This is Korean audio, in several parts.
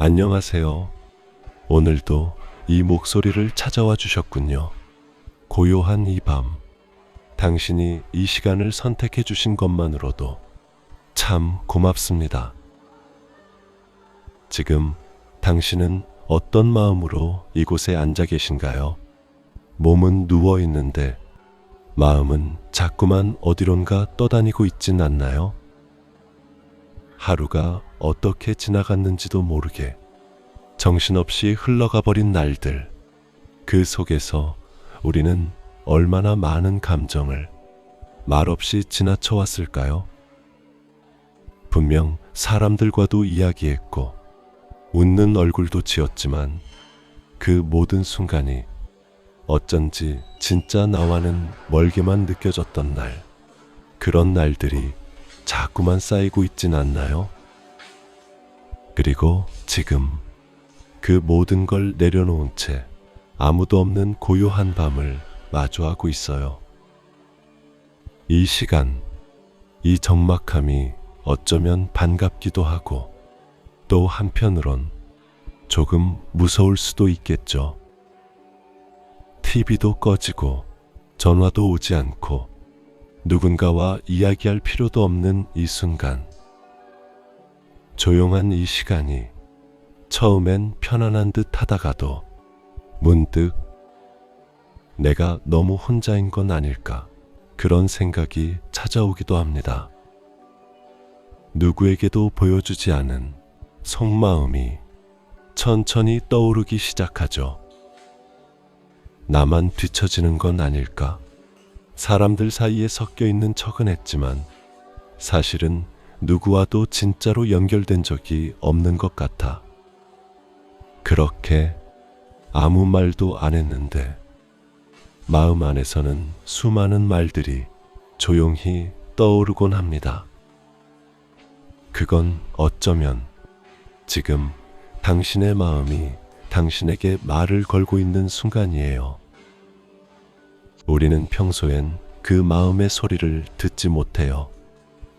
안녕하세요. 오늘도 이 목소리를 찾아와 주셨군요. 고요한 이 밤, 당신이 이 시간을 선택해 주신 것만으로도 참 고맙습니다. 지금 당신은 어떤 마음으로 이곳에 앉아 계신가요? 몸은 누워 있는데 마음은 자꾸만 어디론가 떠다니고 있진 않나요? 하루가 어떻게 지나갔는지도 모르게 정신없이 흘러가 버린 날들, 그 속에서 우리는 얼마나 많은 감정을 말없이 지나쳐 왔을까요? 분명 사람들과도 이야기했고 웃는 얼굴도 지었지만 그 모든 순간이 어쩐지 진짜 나와는 멀게만 느껴졌던 날, 그런 날들이 자꾸만 쌓이고 있진 않나요? 그리고 지금 그 모든 걸 내려놓은 채 아무도 없는 고요한 밤을 마주하고 있어요. 이 시간, 이 적막함이 어쩌면 반갑기도 하고 또 한편으론 조금 무서울 수도 있겠죠. TV도 꺼지고 전화도 오지 않고 누군가와 이야기할 필요도 없는 이 순간, 조용한 이 시간이 처음엔 편안한 듯 하다가도 문득 내가 너무 혼자인 건 아닐까, 그런 생각이 찾아오기도 합니다. 누구에게도 보여주지 않은 속마음이 천천히 떠오르기 시작하죠. 나만 뒤처지는 건 아닐까? 사람들 사이에 섞여 있는 척은 했지만 사실은 누구와도 진짜로 연결된 적이 없는 것 같아. 그렇게 아무 말도 안 했는데 마음 안에서는 수많은 말들이 조용히 떠오르곤 합니다. 그건 어쩌면 지금 당신의 마음이 당신에게 말을 걸고 있는 순간이에요. 우리는 평소엔 그 마음의 소리를 듣지 못해요.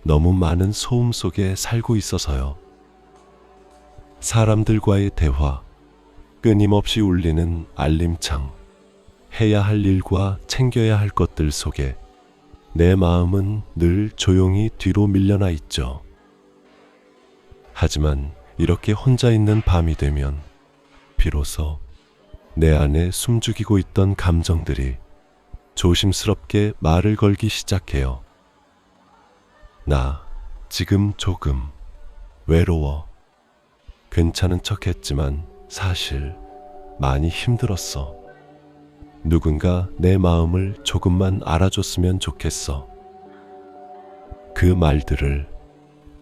너무 많은 소음 속에 살고 있어서요. 사람들과의 대화, 끊임없이 울리는 알림창, 해야 할 일과 챙겨야 할 것들 속에 내 마음은 늘 조용히 뒤로 밀려나 있죠. 하지만 이렇게 혼자 있는 밤이 되면 비로소 내 안에 숨죽이고 있던 감정들이 조심스럽게 말을 걸기 시작해요. 나 지금 조금 외로워. 괜찮은 척 했지만 사실 많이 힘들었어. 누군가 내 마음을 조금만 알아줬으면 좋겠어. 그 말들을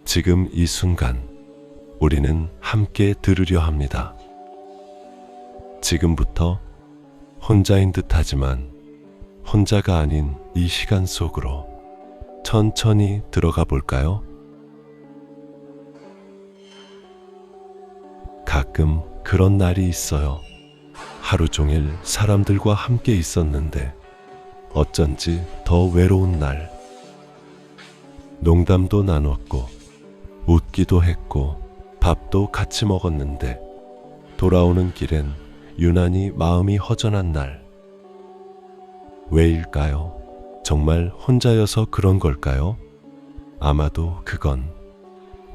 지금 이 순간 우리는 함께 들으려 합니다. 지금부터 혼자인 듯 하지만 혼자가 아닌 이 시간 속으로 천천히 들어가 볼까요? 가끔 그런 날이 있어요. 하루 종일 사람들과 함께 있었는데 어쩐지 더 외로운 날. 농담도 나눴고 웃기도 했고 밥도 같이 먹었는데 돌아오는 길엔 유난히 마음이 허전한 날. 왜일까요? 정말 혼자여서 그런 걸까요? 아마도 그건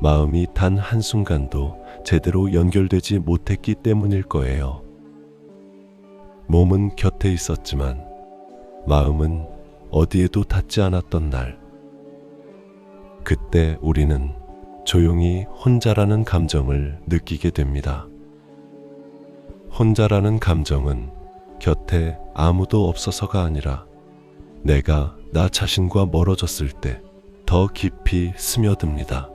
마음이 단 한순간도 제대로 연결되지 못했기 때문일 거예요. 몸은 곁에 있었지만 마음은 어디에도 닿지 않았던 날. 그때 우리는 조용히 혼자라는 감정을 느끼게 됩니다. 혼자라는 감정은 곁에 아무도 없어서가 아니라 내가 나 자신과 멀어졌을 때 더 깊이 스며듭니다.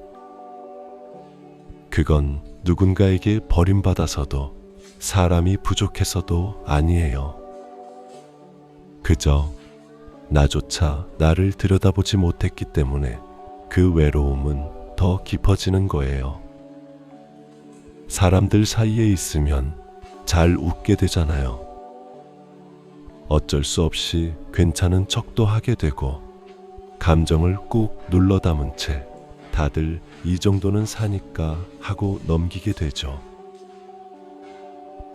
그건 누군가에게 버림받아서도 사람이 부족해서도 아니에요. 그저 나조차 나를 들여다보지 못했기 때문에 그 외로움은 더 깊어지는 거예요. 사람들 사이에 있으면 잘 웃게 되잖아요. 어쩔 수 없이 괜찮은 척도 하게 되고 감정을 꾹 눌러 담은 채 다들 이 정도는 사니까 하고 넘기게 되죠.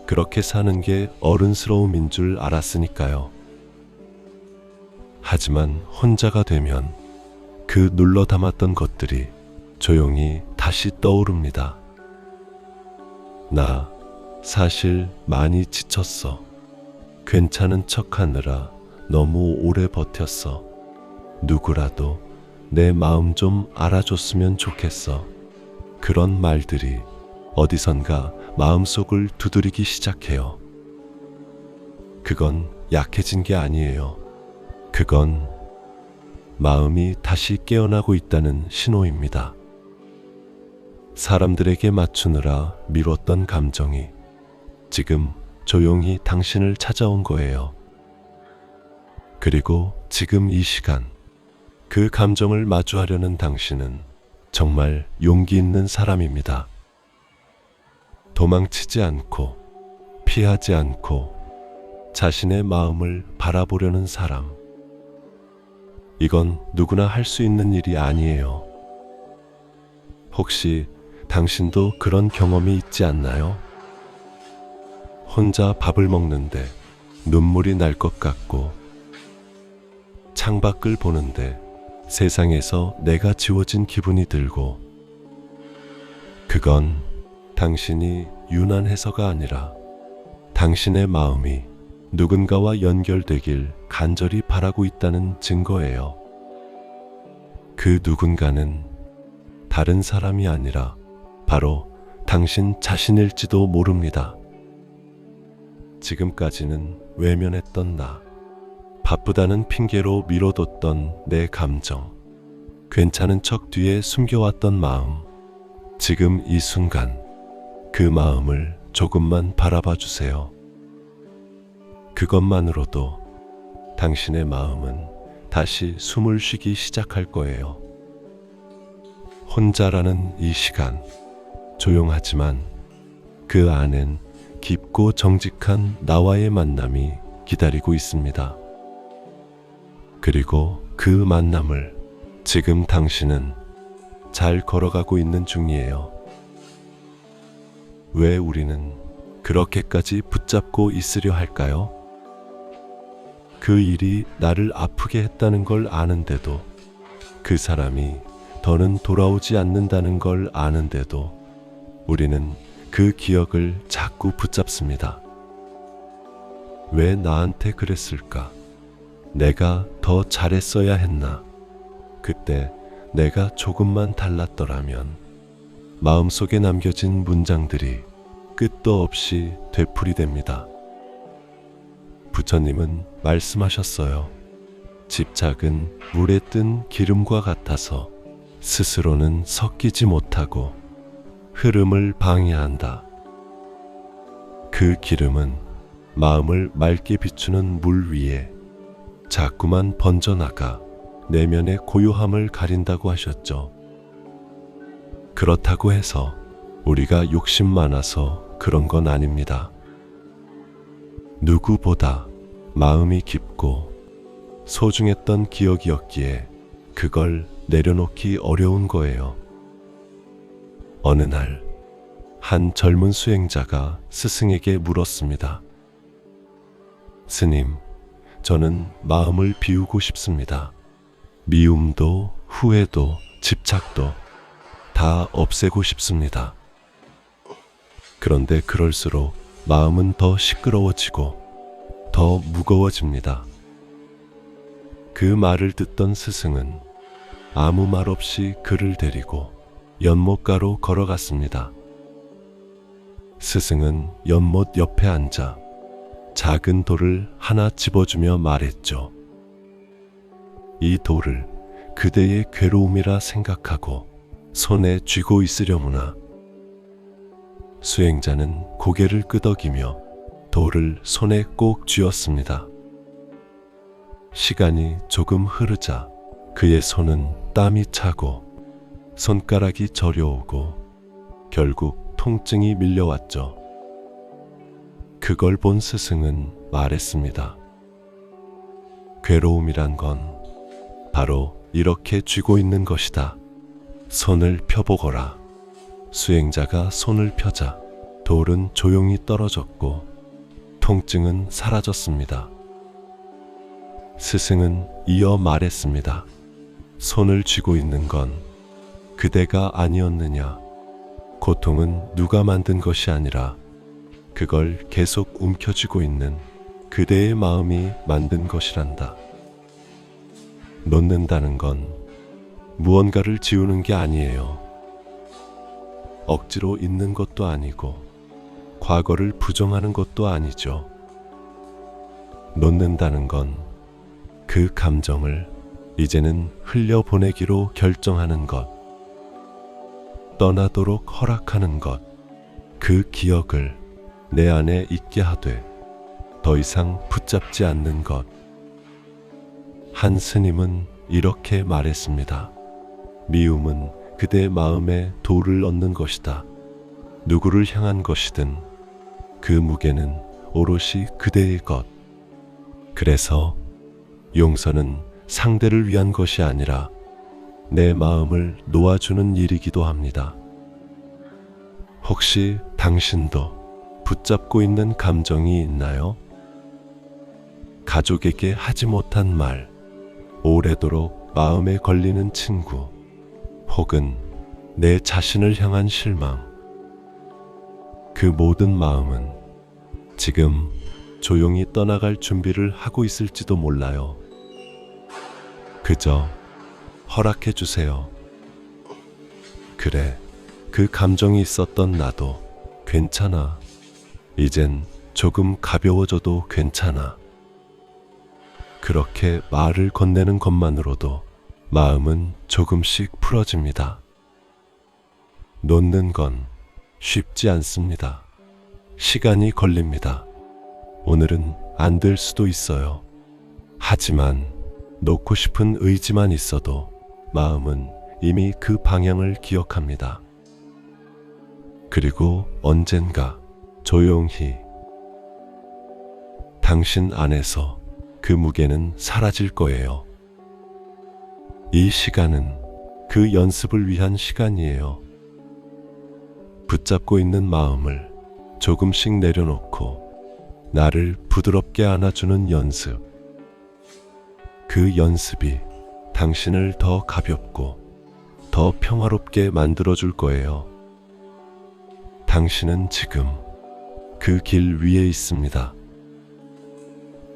그렇게 사는 게 어른스러움인 줄 알았으니까요. 하지만 혼자가 되면 그 눌러 담았던 것들이 조용히 다시 떠오릅니다. 나 사실 많이 지쳤어. 괜찮은 척 하느라 너무 오래 버텼어. 누구라도 내 마음 좀 알아줬으면 좋겠어. 그런 말들이 어디선가 마음속을 두드리기 시작해요. 그건 약해진 게 아니에요. 그건 마음이 다시 깨어나고 있다는 신호입니다. 사람들에게 맞추느라 미뤘던 감정이 지금 조용히 당신을 찾아온 거예요. 그리고 지금 이 시간, 그 감정을 마주하려는 당신은 정말 용기 있는 사람입니다. 도망치지 않고, 피하지 않고, 자신의 마음을 바라보려는 사람. 이건 누구나 할 수 있는 일이 아니에요. 혹시 당신도 그런 경험이 있지 않나요? 혼자 밥을 먹는데 눈물이 날 것 같고, 창밖을 보는데 세상에서 내가 지워진 기분이 들고, 그건 당신이 유난해서가 아니라 당신의 마음이 누군가와 연결되길 간절히 바라고 있다는 증거예요. 그 누군가는 다른 사람이 아니라 바로 당신 자신일지도 모릅니다. 지금까지는 외면했던 나, 바쁘다는 핑계로 미뤄뒀던 내 감정, 괜찮은 척 뒤에 숨겨왔던 마음, 지금 이 순간 그 마음을 조금만 바라봐 주세요. 그것만으로도 당신의 마음은 다시 숨을 쉬기 시작할 거예요. 혼자라는 이 시간, 조용하지만 그 안엔 깊고 정직한 나와의 만남이 기다리고 있습니다. 그리고 그 만남을 지금 당신은 잘 걸어가고 있는 중이에요. 왜 우리는 그렇게까지 붙잡고 있으려 할까요? 그 일이 나를 아프게 했다는 걸 아는데도, 그 사람이 더는 돌아오지 않는다는 걸 아는데도 우리는 그 기억을 자꾸 붙잡습니다. 왜 나한테 그랬을까? 내가 더 잘했어야 했나? 그때 내가 조금만 달랐더라면. 마음속에 남겨진 문장들이 끝도 없이 되풀이됩니다. 부처님은 말씀하셨어요. 집착은 물에 뜬 기름과 같아서 스스로는 섞이지 못하고 흐름을 방해한다. 그 기름은 마음을 맑게 비추는 물 위에 자꾸만 번져나가 내면의 고요함을 가린다고 하셨죠. 그렇다고 해서 우리가 욕심 많아서 그런 건 아닙니다. 누구보다 마음이 깊고 소중했던 기억이었기에 그걸 내려놓기 어려운 거예요. 어느 날, 한 젊은 수행자가 스승에게 물었습니다. 스님, 저는 마음을 비우고 싶습니다. 미움도 후회도 집착도 다 없애고 싶습니다. 그런데 그럴수록 마음은 더 시끄러워지고 더 무거워집니다. 그 말을 듣던 스승은 아무 말 없이 그를 데리고 연못가로 걸어갔습니다. 스승은 연못 옆에 앉아 작은 돌을 하나 집어주며 말했죠. 이 돌을 그대의 괴로움이라 생각하고 손에 쥐고 있으려무나. 수행자는 고개를 끄덕이며 돌을 손에 꼭 쥐었습니다. 시간이 조금 흐르자 그의 손은 땀이 차고 손가락이 저려오고 결국 통증이 밀려왔죠. 그걸 본 스승은 말했습니다. 괴로움이란 건 바로 이렇게 쥐고 있는 것이다. 손을 펴보거라. 수행자가 손을 펴자 돌은 조용히 떨어졌고 통증은 사라졌습니다. 스승은 이어 말했습니다. 손을 쥐고 있는 건 그대가 아니었느냐. 고통은 누가 만든 것이 아니라 그걸 계속 움켜쥐고 있는 그대의 마음이 만든 것이란다. 놓는다는 건 무언가를 지우는 게 아니에요. 억지로 잊는 것도 아니고 과거를 부정하는 것도 아니죠. 놓는다는 건 그 감정을 이제는 흘려보내기로 결정하는 것, 떠나도록 허락하는 것, 그 기억을 내 안에 있게 하되 더 이상 붙잡지 않는 것. 한 스님은 이렇게 말했습니다. 미움은 그대 마음에 돌을 얻는 것이다. 누구를 향한 것이든 그 무게는 오롯이 그대의 것. 그래서 용서는 상대를 위한 것이 아니라 내 마음을 놓아주는 일이기도 합니다. 혹시 당신도 붙잡고 있는 감정이 있나요? 가족에게 하지 못한 말, 오래도록 마음에 걸리는 친구, 혹은 내 자신을 향한 실망. 그 모든 마음은 지금 조용히 떠나갈 준비를 하고 있을지도 몰라요. 그저 허락해 주세요. 그래, 그 감정이 있었던 나도 괜찮아. 이젠 조금 가벼워져도 괜찮아. 그렇게 말을 건네는 것만으로도 마음은 조금씩 풀어집니다. 놓는 건 쉽지 않습니다. 시간이 걸립니다. 오늘은 안 될 수도 있어요. 하지만 놓고 싶은 의지만 있어도 마음은 이미 그 방향을 기억합니다. 그리고 언젠가 조용히 당신 안에서 그 무게는 사라질 거예요. 이 시간은 그 연습을 위한 시간이에요. 붙잡고 있는 마음을 조금씩 내려놓고 나를 부드럽게 안아주는 연습. 그 연습이 당신을 더 가볍고 더 평화롭게 만들어줄 거예요. 당신은 지금 그 길 위에 있습니다.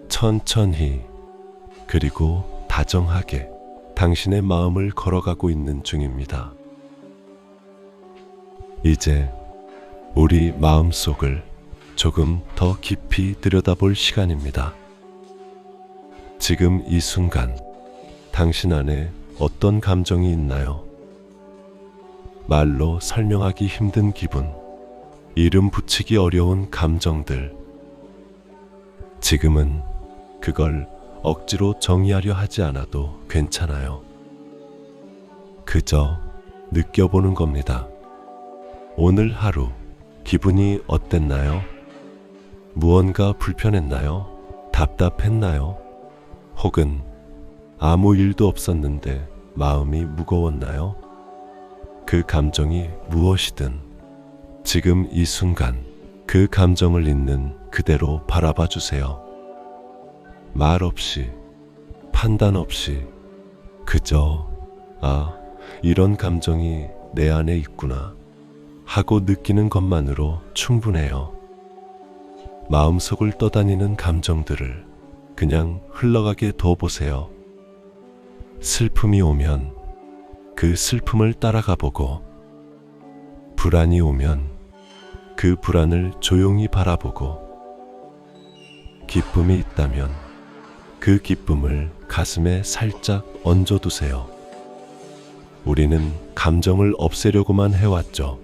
천천히 그리고 다정하게 당신의 마음을 걸어가고 있는 중입니다. 이제 우리 마음속을 조금 더 깊이 들여다볼 시간입니다. 지금 이 순간 당신 안에 어떤 감정이 있나요? 말로 설명하기 힘든 기분, 이름 붙이기 어려운 감정들. 지금은 그걸 억지로 정의하려 하지 않아도 괜찮아요. 그저 느껴보는 겁니다. 오늘 하루 기분이 어땠나요? 무언가 불편했나요? 답답했나요? 혹은 아무 일도 없었는데 마음이 무거웠나요? 그 감정이 무엇이든 지금 이 순간 그 감정을 있는 그대로 바라봐 주세요. 말 없이, 판단 없이 그저 이런 감정이 내 안에 있구나 하고 느끼는 것만으로 충분해요. 마음속을 떠다니는 감정들을 그냥 흘러가게 둬보세요. 슬픔이 오면 그 슬픔을 따라가 보고, 불안이 오면 그 불안을 조용히 바라보고, 기쁨이 있다면 그 기쁨을 가슴에 살짝 얹어두세요. 우리는 감정을 없애려고만 해왔죠.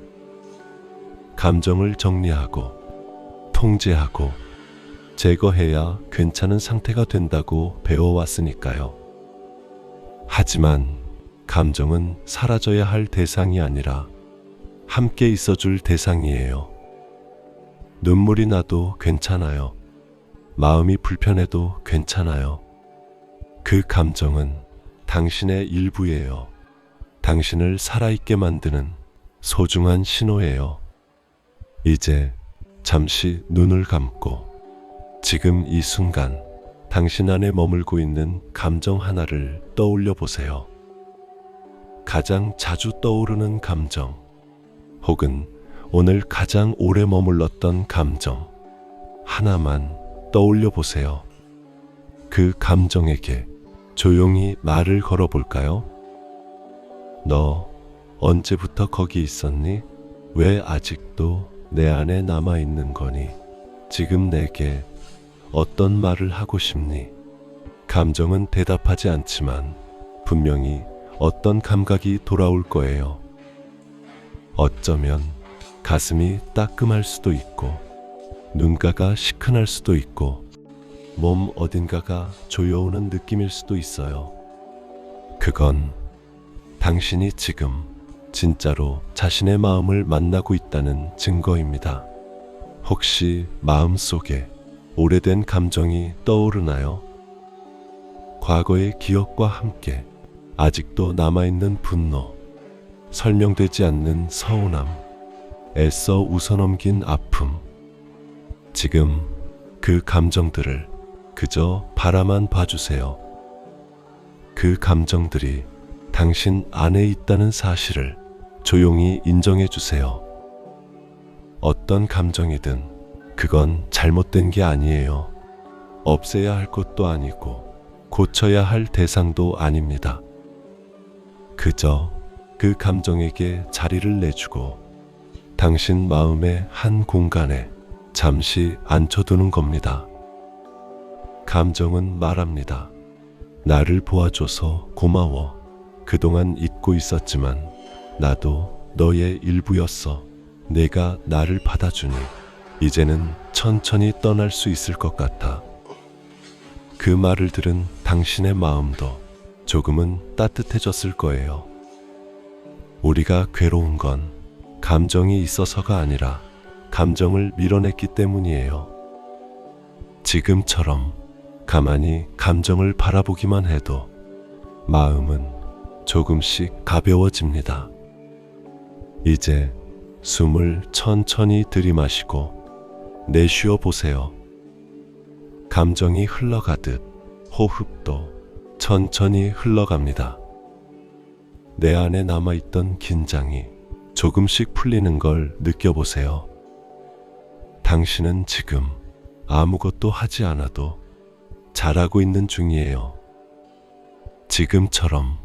감정을 정리하고 통제하고 제거해야 괜찮은 상태가 된다고 배워왔으니까요. 하지만 감정은 사라져야 할 대상이 아니라 함께 있어줄 대상이에요. 눈물이 나도 괜찮아요. 마음이 불편해도 괜찮아요. 그 감정은 당신의 일부예요. 당신을 살아있게 만드는 소중한 신호예요. 이제 잠시 눈을 감고 지금 이 순간 당신 안에 머물고 있는 감정 하나를 떠올려 보세요. 가장 자주 떠오르는 감정, 혹은 오늘 가장 오래 머물렀던 감정 하나만 떠올려 보세요. 그 감정에게 조용히 말을 걸어 볼까요? 너 언제부터 거기 있었니? 왜 아직도 내 안에 남아 있는 거니? 지금 내게 어떤 말을 하고 싶니? 감정은 대답하지 않지만 분명히 어떤 감각이 돌아올 거예요. 어쩌면 가슴이 따끔할 수도 있고, 눈가가 시큰할 수도 있고, 몸 어딘가가 조여오는 느낌일 수도 있어요. 그건 당신이 지금 진짜로 자신의 마음을 만나고 있다는 증거입니다. 혹시 마음속에 오래된 감정이 떠오르나요? 과거의 기억과 함께 아직도 남아있는 분노, 설명되지 않는 서운함, 애써 웃어넘긴 아픔. 지금 그 감정들을 그저 바라만 봐주세요. 그 감정들이 당신 안에 있다는 사실을 조용히 인정해 주세요. 어떤 감정이든 그건 잘못된 게 아니에요. 없애야 할 것도 아니고 고쳐야 할 대상도 아닙니다. 그저 그 감정에게 자리를 내주고 당신 마음의 한 공간에 잠시 앉혀두는 겁니다. 감정은 말합니다. 나를 보아줘서 고마워. 그동안 잊고 있었지만 나도 너의 일부였어. 내가 나를 받아주니 이제는 천천히 떠날 수 있을 것 같아. 그 말을 들은 당신의 마음도 조금은 따뜻해졌을 거예요. 우리가 괴로운 건 감정이 있어서가 아니라 감정을 밀어냈기 때문이에요. 지금처럼 가만히 감정을 바라보기만 해도 마음은 조금씩 가벼워집니다. 이제 숨을 천천히 들이마시고 내쉬어 보세요. 감정이 흘러가듯 호흡도 천천히 흘러갑니다. 내 안에 남아있던 긴장이 조금씩 풀리는 걸 느껴보세요. 당신은 지금 아무것도 하지 않아도 잘하고 있는 중이에요. 지금처럼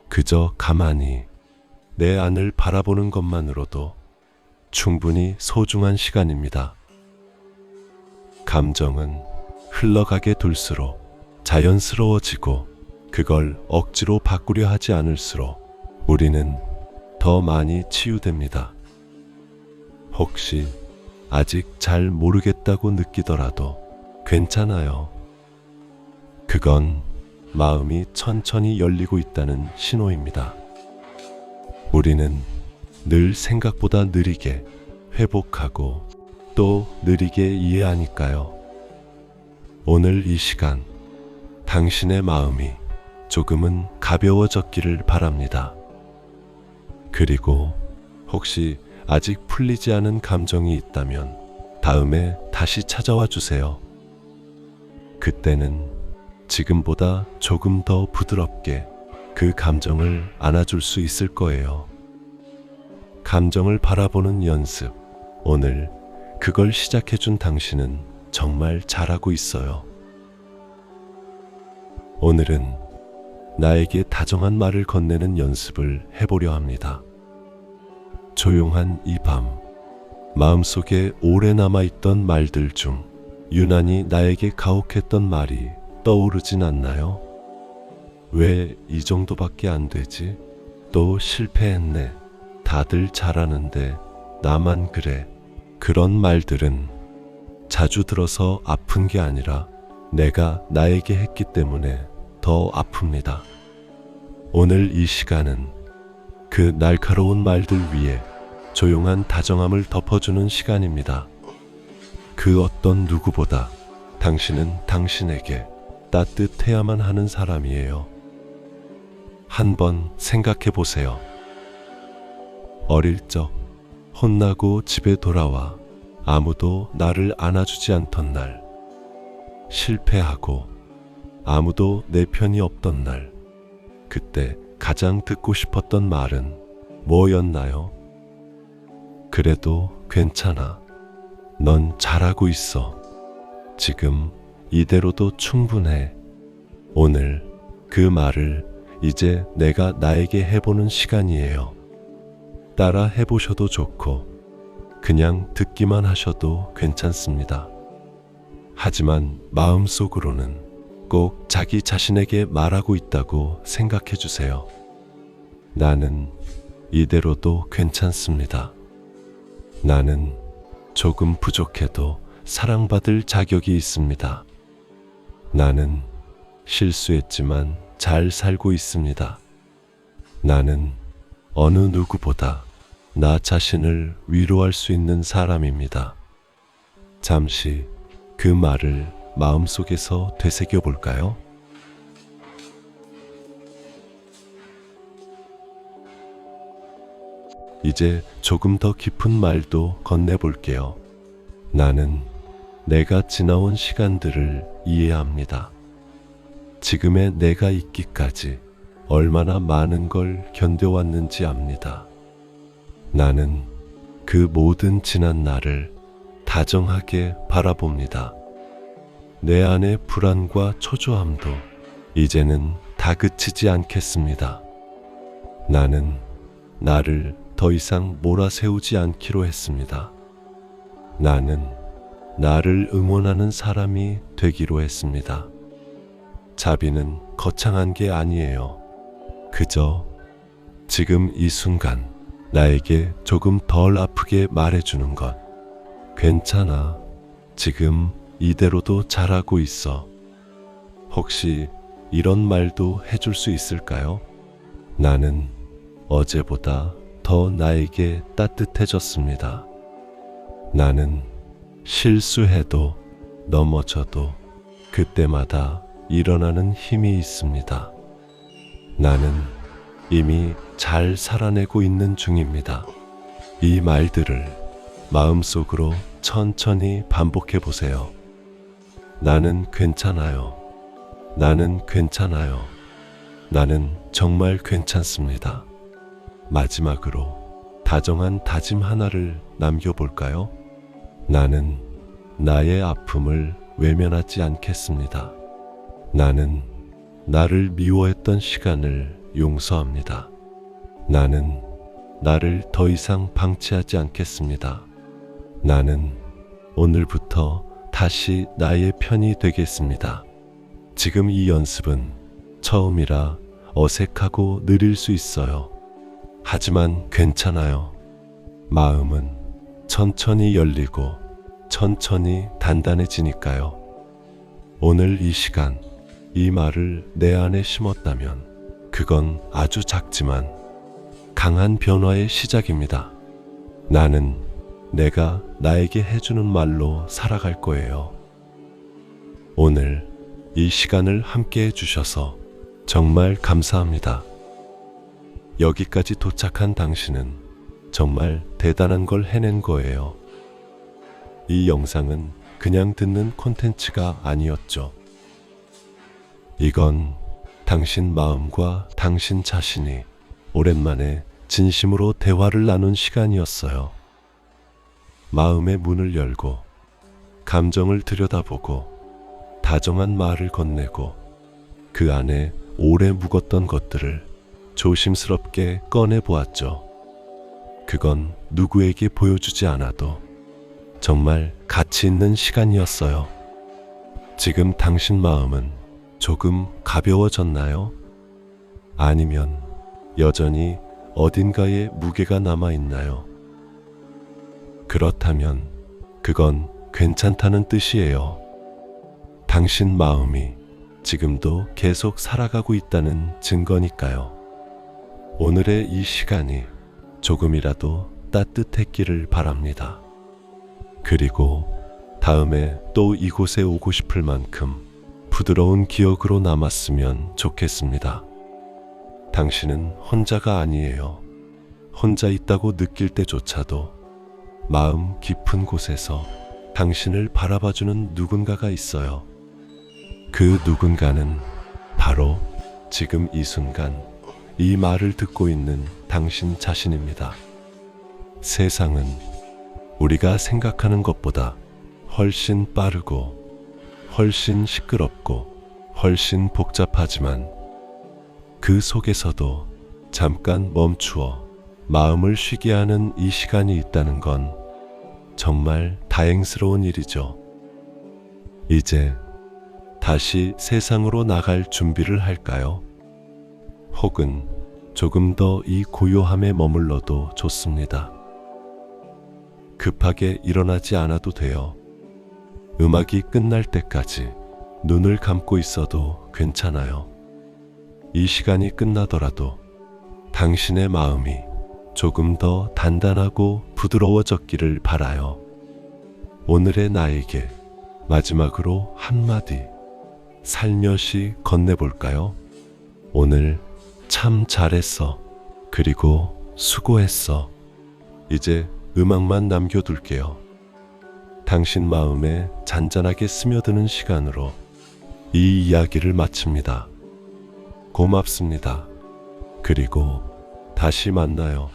그저 가만히 내 안을 바라보는 것만으로도 충분히 소중한 시간입니다. 감정은 흘러가게 둘수록 자연스러워지고 그걸 억지로 바꾸려 하지 않을수록 우리는 더 많이 치유됩니다. 혹시 아직 잘 모르겠다고 느끼더라도 괜찮아요. 그건 마음이 천천히 열리고 있다는 신호입니다. 우리는 늘 생각보다 느리게 회복하고 또 느리게 이해하니까요. 오늘 이 시간 당신의 마음이 조금은 가벼워졌기를 바랍니다. 그리고 혹시 아직 풀리지 않은 감정이 있다면 다음에 다시 찾아와 주세요. 그때는 지금보다 조금 더 부드럽게 그 감정을 안아줄 수 있을 거예요. 감정을 바라보는 연습, 오늘 그걸 시작해준 당신은 정말 잘하고 있어요. 오늘은 나에게 다정한 말을 건네는 연습을 해보려 합니다. 조용한 이 밤, 마음속에 오래 남아있던 말들 중 유난히 나에게 가혹했던 말이 떠오르진 않나요? 왜 이 정도밖에 안 되지? 또 실패했네. 다들 잘하는데 나만 그래. 그런 말들은 자주 들어서 아픈 게 아니라 내가 나에게 했기 때문에 더 아픕니다. 오늘 이 시간은 그 날카로운 말들 위에 조용한 다정함을 덮어주는 시간입니다. 그 어떤 누구보다 당신은 당신에게 따뜻해야만 하는 사람이에요. 한번 생각해 보세요. 어릴 적 혼나고 집에 돌아와 아무도 나를 안아주지 않던 날, 실패하고 아무도 내 편이 없던 날, 그때 가장 듣고 싶었던 말은 뭐였나요? 그래도 괜찮아. 넌 잘하고 있어. 지금 이대로도 충분해. 오늘 그 말을 이제 내가 나에게 해보는 시간이에요. 따라 해보셔도 좋고 그냥 듣기만 하셔도 괜찮습니다. 하지만 마음속으로는 꼭 자기 자신에게 말하고 있다고 생각해 주세요. 나는 이대로도 괜찮습니다. 나는 조금 부족해도 사랑받을 자격이 있습니다. 나는 실수했지만 잘 살고 있습니다. 나는 어느 누구보다 나 자신을 위로할 수 있는 사람입니다. 잠시 그 말을 마음속에서 되새겨 볼까요? 이제 조금 더 깊은 말도 건네볼게요. 나는 내가 지나온 시간들을 이해합니다. 지금의 내가 있기까지 얼마나 많은 걸 견뎌왔는지 압니다. 나는 그 모든 지난 날을 다정하게 바라봅니다. 내 안의 불안과 초조함도 이제는 다 그치지 않겠습니다. 나는 나를 더 이상 몰아세우지 않기로 했습니다. 나는 나를 응원하는 사람이 되기로 했습니다. 자비는 거창한 게 아니에요. 그저 지금 이 순간 나에게 조금 덜 아프게 말해주는 것. 괜찮아. 지금 이대로도 잘하고 있어. 혹시 이런 말도 해줄 수 있을까요? 나는 어제보다 더 나에게 따뜻해졌습니다. 나는 실수해도 넘어져도 그때마다 일어나는 힘이 있습니다. 나는 이미 잘 살아내고 있는 중입니다. 이 말들을 마음속으로 천천히 반복해 보세요. 나는 괜찮아요. 나는 괜찮아요. 나는 정말 괜찮습니다. 마지막으로 다정한 다짐 하나를 남겨볼까요? 나는 나의 아픔을 외면하지 않겠습니다. 나는 나를 미워했던 시간을 용서합니다. 나는 나를 더 이상 방치하지 않겠습니다. 나는 오늘부터 다시 나의 편이 되겠습니다. 지금 이 연습은 처음이라 어색하고 느릴 수 있어요. 하지만 괜찮아요. 마음은 천천히 열리고 천천히 단단해지니까요. 오늘 이 시간, 이 말을 내 안에 심었다면 그건 아주 작지만 강한 변화의 시작입니다. 나는 내가 나에게 해주는 말로 살아갈 거예요. 오늘 이 시간을 함께 해주셔서 정말 감사합니다. 여기까지 도착한 당신은 정말 대단한 걸 해낸 거예요. 이 영상은 그냥 듣는 콘텐츠가 아니었죠. 이건 당신 마음과 당신 자신이 오랜만에 진심으로 대화를 나눈 시간이었어요. 마음의 문을 열고 감정을 들여다보고 다정한 말을 건네고 그 안에 오래 묵었던 것들을 조심스럽게 꺼내보았죠. 그건 누구에게 보여주지 않아도 정말 가치 있는 시간이었어요. 지금 당신 마음은 조금 가벼워졌나요? 아니면 여전히 어딘가에 무게가 남아있나요? 그렇다면 그건 괜찮다는 뜻이에요. 당신 마음이 지금도 계속 살아가고 있다는 증거니까요. 오늘의 이 시간이 조금이라도 따뜻했기를 바랍니다. 그리고 다음에 또 이곳에 오고 싶을 만큼 부드러운 기억으로 남았으면 좋겠습니다. 당신은 혼자가 아니에요. 혼자 있다고 느낄 때조차도 마음 깊은 곳에서 당신을 바라봐주는 누군가가 있어요. 그 누군가는 바로 지금 이 순간 이 말을 듣고 있는 당신 자신입니다. 세상은 우리가 생각하는 것보다 훨씬 빠르고 훨씬 시끄럽고 훨씬 복잡하지만 그 속에서도 잠깐 멈추어 마음을 쉬게 하는 이 시간이 있다는 건 정말 다행스러운 일이죠. 이제 다시 세상으로 나갈 준비를 할까요? 혹은 조금 더 이 고요함에 머물러도 좋습니다. 급하게 일어나지 않아도 돼요. 음악이 끝날 때까지 눈을 감고 있어도 괜찮아요. 이 시간이 끝나더라도 당신의 마음이 조금 더 단단하고 부드러워졌기를 바라요. 오늘의 나에게 마지막으로 한마디 살며시 건네볼까요? 오늘 참 잘했어. 그리고 수고했어. 이제 음악만 남겨둘게요. 당신 마음에 잔잔하게 스며드는 시간으로 이 이야기를 마칩니다. 고맙습니다. 그리고 다시 만나요.